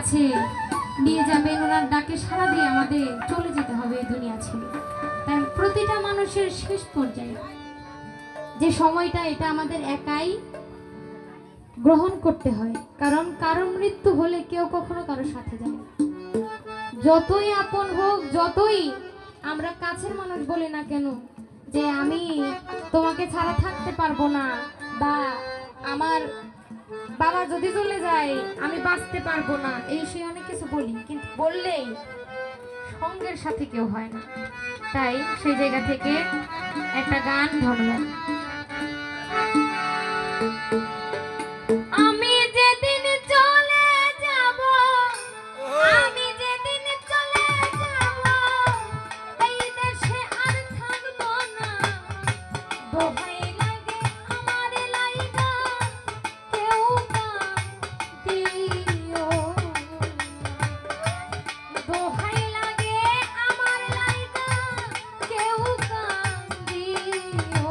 কাছে নিয়ে যাবেন, ওনার ডাকে সাড়া দিয়ে আমাদের চলে যেতে হবে এই দুনিয়া ছেড়ে। তাই প্রতিটা মানুষের শেষ পর্যায়ে যে সময়টা, এটা আমাদের একাই গ্রহণ করতে হয়। কারণ কারো মৃত্যু হলে কেউ কখনো কারোর সাথে যায় না। যতই আপন হোক, যতই আমরা কাছের মানুষ বলি না কেন যে আমি তোমাকে ছাড়া থাকতে পারবো না, বা আমার বাবা যদি চলে যায় আমি বাঁচতে পারবো না, এই সে অনেক কিছু বলি, কিন্তু বললেই সঙ্গের সাথে কেউ হয় না। তাই সেই জায়গা থেকে একটা গান, ধন্যবাদ। আমি যেদিন চলে যাব, আমি যেদিন চলে যাব, এই দেশে আর থাকবো না। দোহাই লাগে আমার লাইগা কেউ কাঁদিও, দোহাই লাগে আমার লাইগা কেউ কাঁদিও।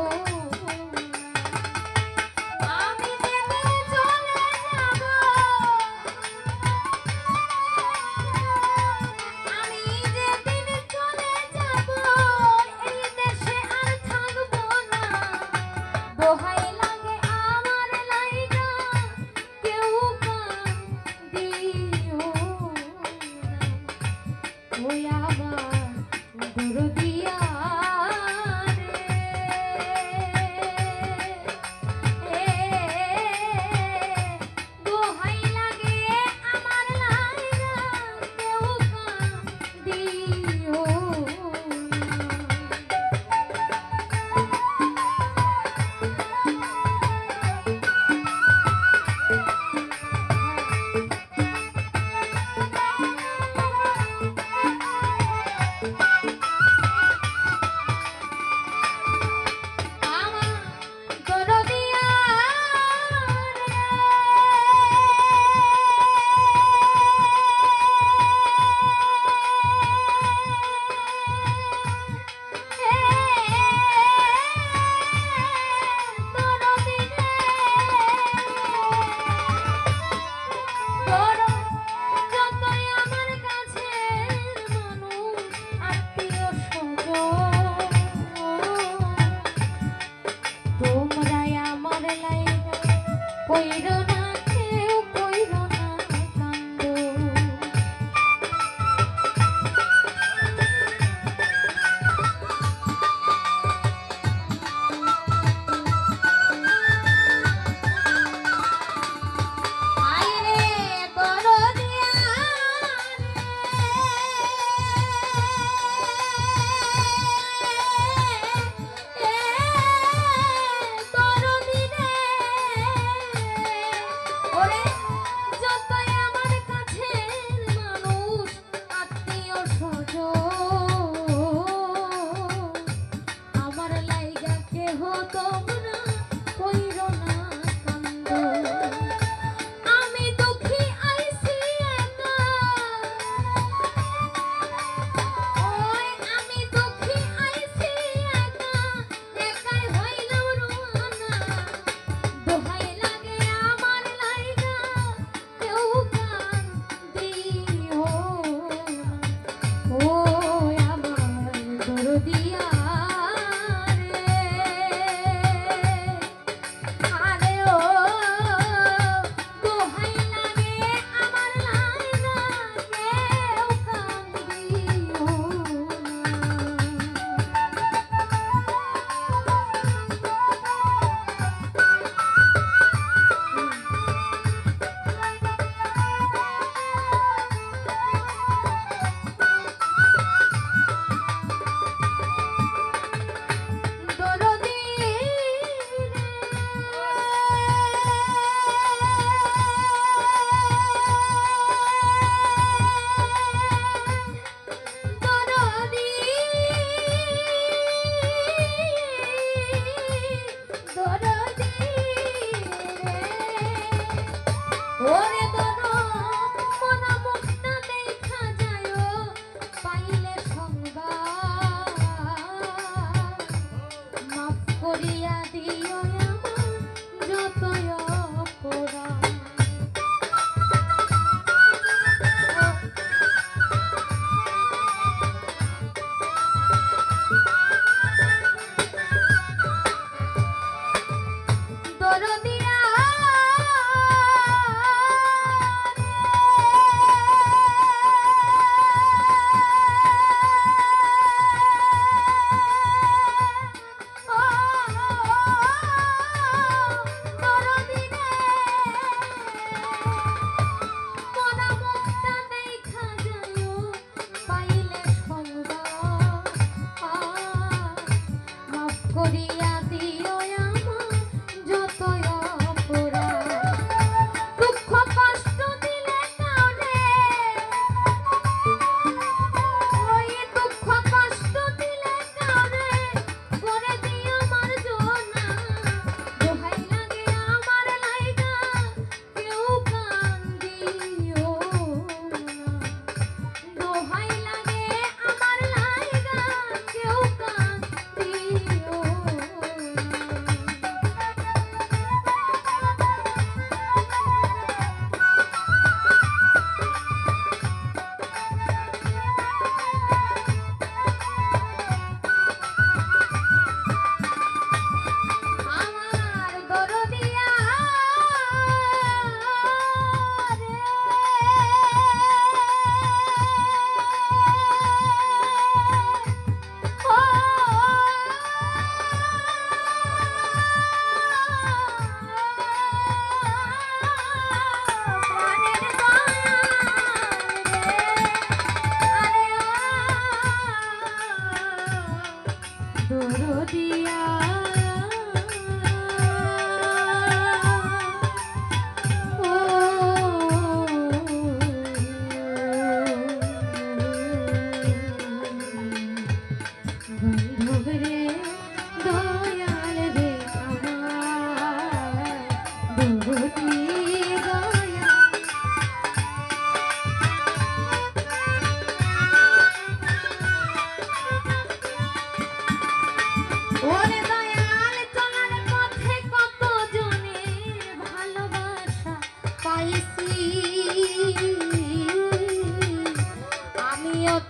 আমি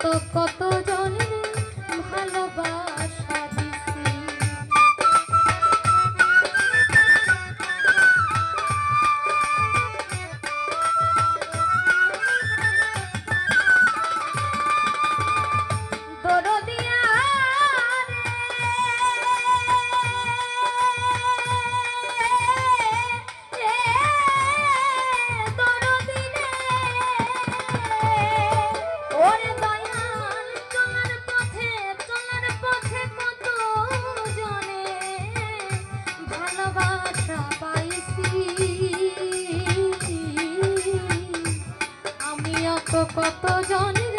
অত কত জনের ভালোবাসা দিছি। দরদিয়া কত জনের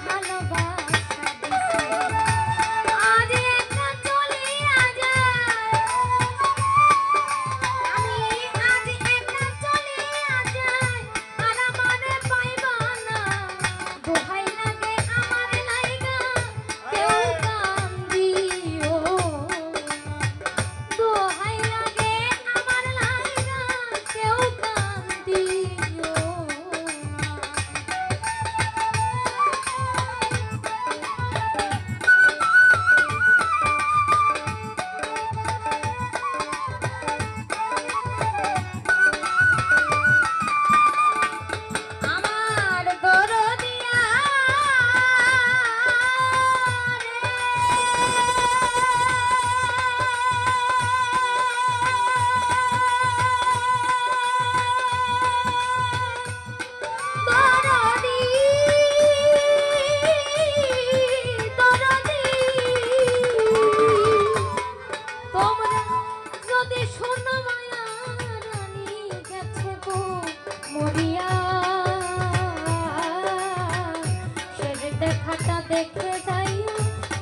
ভালোবাসা দিছি। আজ একা চলিয়া যায়, আমি আজ একা চলিয়া যাই, আর আমারে পাইবা না। দোহাই লাগে আমার লাইগা কেউ কান্দিও, দোহাই লাগে আমার লাইগা কেউ কান্দিও। দেখে যাই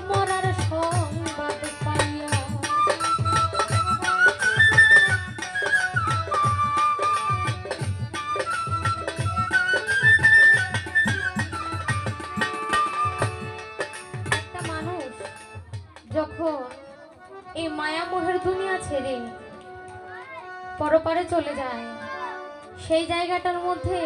মরার সংবাদ পাইয়া। একটা মানুষ যখন এই মায়ামোহের দুনিয়া ছেড়ে পরপারে চলে যায়, সেই জায়গাটার মধ্যে